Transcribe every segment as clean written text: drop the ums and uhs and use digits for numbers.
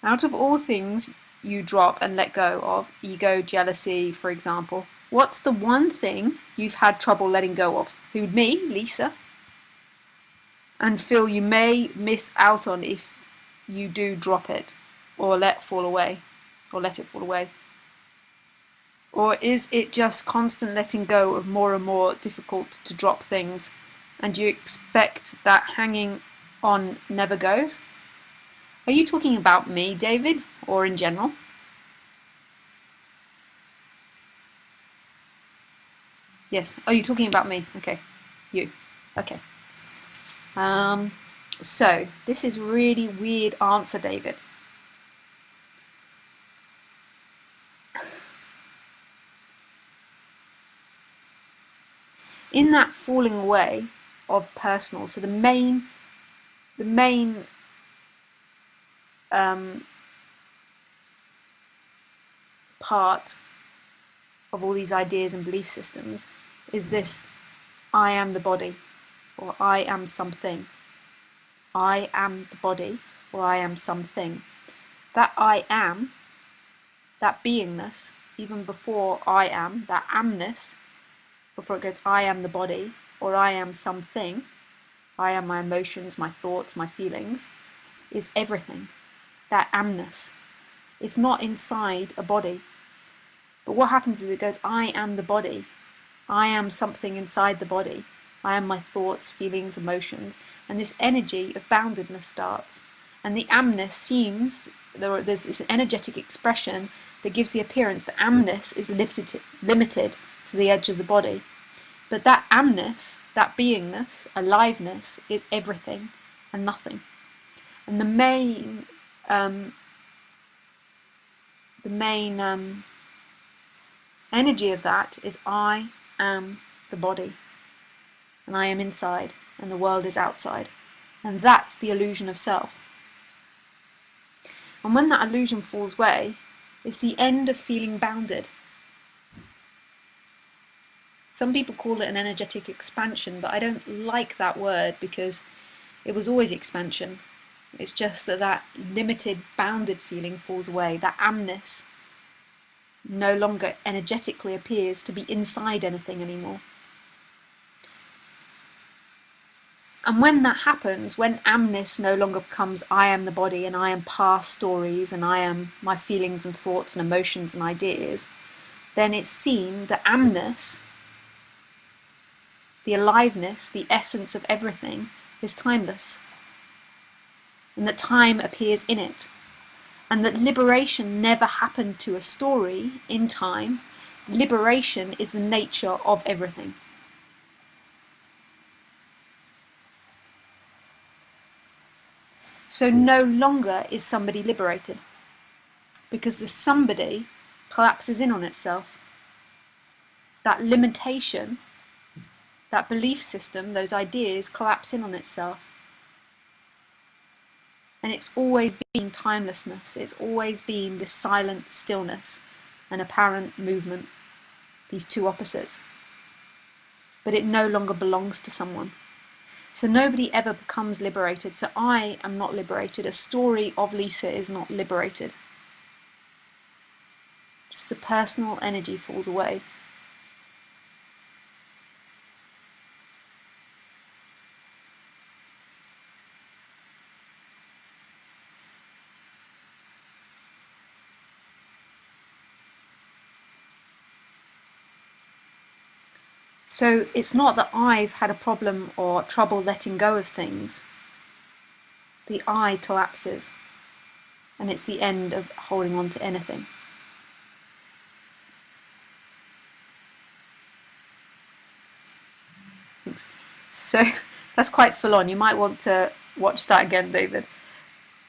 Out of all things you drop and let go of, ego, jealousy, for example, what's the one thing you've had trouble letting go of? Who, me, Lisa? And feel you may miss out on if you do drop it or let it fall away. Or is it just constant letting go of more and more difficult to drop things, and you expect that hanging on never goes? Are you talking about me, David, or in general? Yes. Are you talking about me? Okay. You. Okay. So this is really weird answer, David. In that falling away of personal, so the main part of all these ideas and belief systems is this: I am the body, or I am something. I am the body, or I am something. That I am, that beingness, even before I am, that amness, before it goes I am the body, or I am something, I am my emotions, my thoughts, my feelings, is everything. That amness. It's not inside a body. But what happens is it goes, I am the body. I am something inside the body. I am my thoughts, feelings, emotions. And this energy of boundedness starts. And the amness seems, there's this energetic expression that gives the appearance that amness is limited to the edge of the body. But that amness, that beingness, aliveness, is everything and nothing. And the main energy of that is I am the body, and I am inside, and the world is outside. And that's the illusion of self. And when that illusion falls away, it's the end of feeling bounded. Some people call it an energetic expansion, but I don't like that word because it was always expansion. It's just that limited, bounded feeling falls away. That amness no longer energetically appears to be inside anything anymore. And when that happens, when amness no longer becomes I am the body and I am past stories and I am my feelings and thoughts and emotions and ideas, then it's seen that amness, the aliveness, the essence of everything, is timeless. And that time appears in it. And that liberation never happened to a story in time. Liberation is the nature of everything. So no longer is somebody liberated, because the somebody collapses in on itself. That limitation, that belief system, those ideas collapse in on itself. And it's always been timelessness. It's always been this silent stillness and apparent movement, these two opposites. But it no longer belongs to someone. So nobody ever becomes liberated. So I am not liberated. A story of Lisa is not liberated. Just the personal energy falls away. So it's not that I've had a problem or trouble letting go of things. The I collapses, and it's the end of holding on to anything. Thanks. So that's quite full on. You might want to watch that again, David.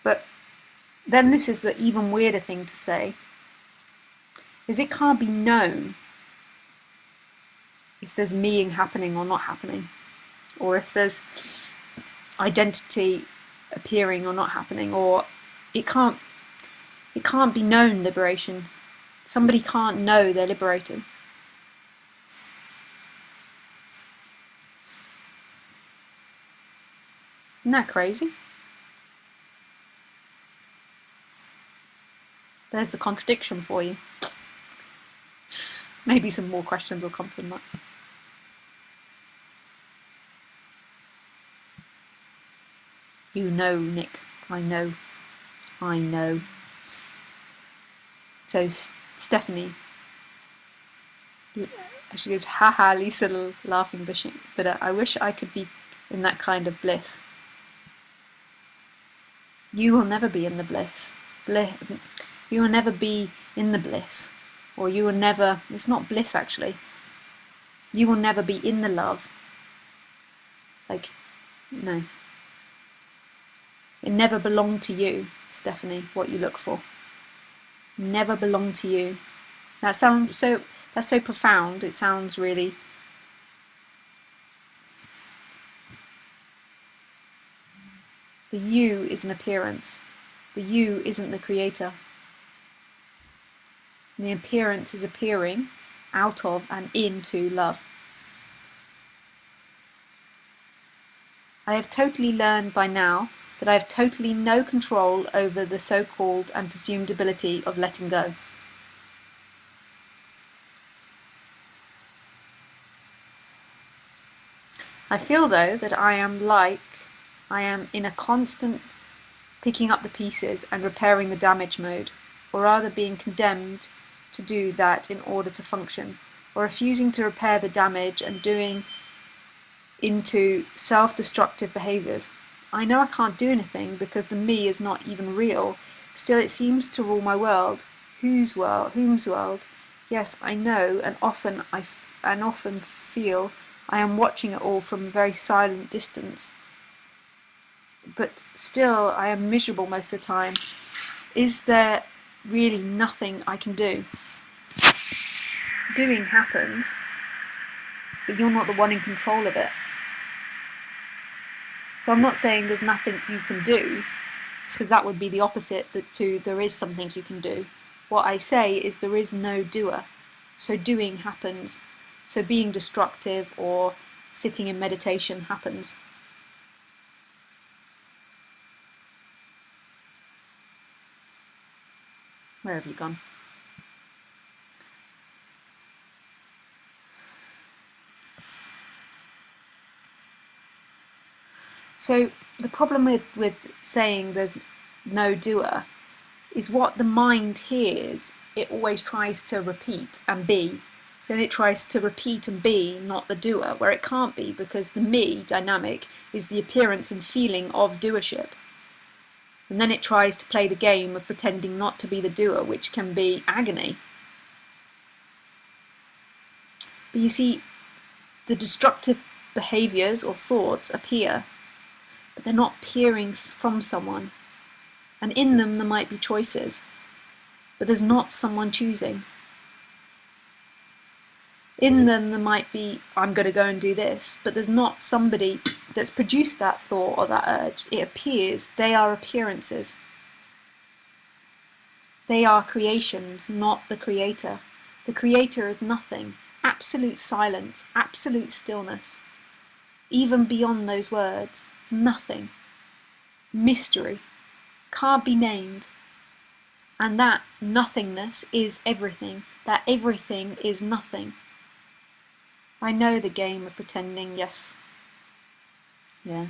But then this is the even weirder thing to say, is it can't be known if there's meing happening or not happening, or if there's identity appearing or not happening, or it can't be known liberation. Somebody can't know they're liberated. Isn't that crazy? There's the contradiction for you. Maybe some more questions will come from that. You know, Nick. I know. I know. So Stephanie, she goes, haha, Lisa, laughing, but I wish I could be in that kind of bliss. You will never be in the bliss. You will never be in the bliss. Or you will never, it's not bliss actually. You will never be in the love. Like, no. It never belonged to you, Stephanie, what you look for. Never belonged to you. That's so profound. It sounds really. The you is an appearance. The you isn't the creator. The appearance is appearing out of and into love. I have totally learned by now that I have totally no control over the so-called and presumed ability of letting go. I feel, though, that I am in a constant picking up the pieces and repairing the damage mode, or rather being condemned to do that in order to function, or refusing to repair the damage and doing into self-destructive behaviours. I know I can't do anything because the me is not even real, still it seems to rule my world. Whose world? Whom's world? Yes, I know, and often feel I am watching it all from a very silent distance. But still, I am miserable most of the time. Is there really nothing I can do? Doing happens, but you're not the one in control of it. So I'm not saying there's nothing you can do, because that would be the opposite to there is something you can do. What I say is there is no doer. So doing happens. So being destructive or sitting in meditation happens. Where have you gone? So the problem with saying there's no doer is what the mind hears, it always tries to repeat and be. So then it tries to repeat and be, not the doer, where it can't be, because the me dynamic is the appearance and feeling of doership. And then it tries to play the game of pretending not to be the doer, which can be agony. But you see, the destructive behaviours or thoughts appear, but they're not peering from someone. And in them there might be choices, but there's not someone choosing. In them there might be, I'm going to go and do this, but there's not somebody that's produced that thought or that urge. It appears, they are appearances. They are creations, not the creator. The creator is nothing, absolute silence, absolute stillness. Even beyond those words, nothing. Mystery, can't be named. And that nothingness is everything, that everything is nothing. I know the game of pretending, yes. Yeah.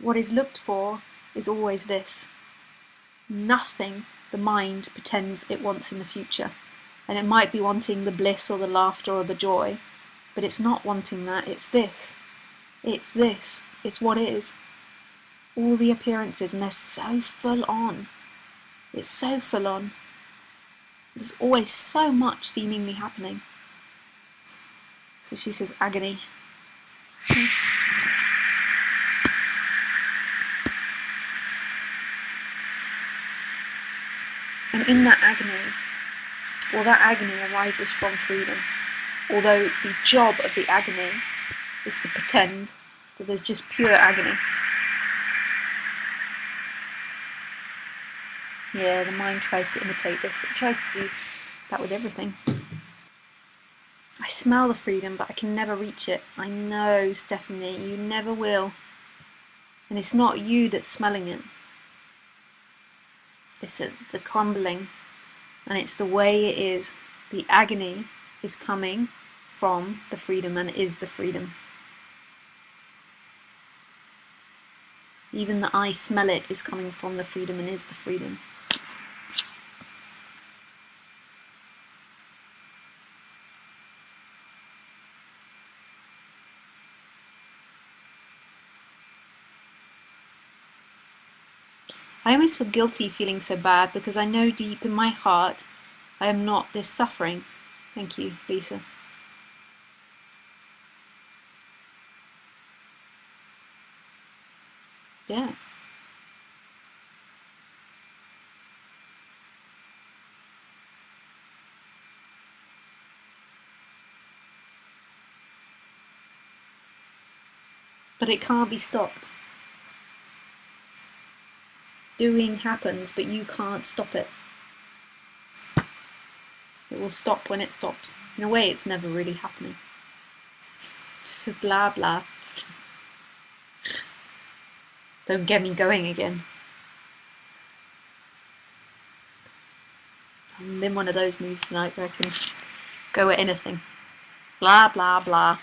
What is looked for is always this. Nothing the mind pretends it wants in the future. And it might be wanting the bliss or the laughter or the joy, but it's not wanting that, it's this. It's this. It's what is. All the appearances, and they're so full on. It's so full on. There's always so much seemingly happening. So she says agony. And in that agony, well, that agony arises from freedom. Although the job of the agony is to pretend that there's just pure agony. Yeah, the mind tries to imitate this. It tries to do that with everything. I smell the freedom, but I can never reach it. I know, Stephanie, you never will. And it's not you that's smelling it. It's the crumbling, and it's the way it is. The agony is coming from the freedom and is the freedom. Even the I smell it is coming from the freedom and is the freedom. I almost feel guilty feeling so bad because I know deep in my heart I am not this suffering. Thank you, Lisa. Yeah. But it can't be stopped. Doing happens, but you can't stop it. It will stop when it stops. In a way, it's never really happening. Just a blah blah. Don't get me going again. I'm in one of those moods tonight where I can go at anything. Blah blah blah.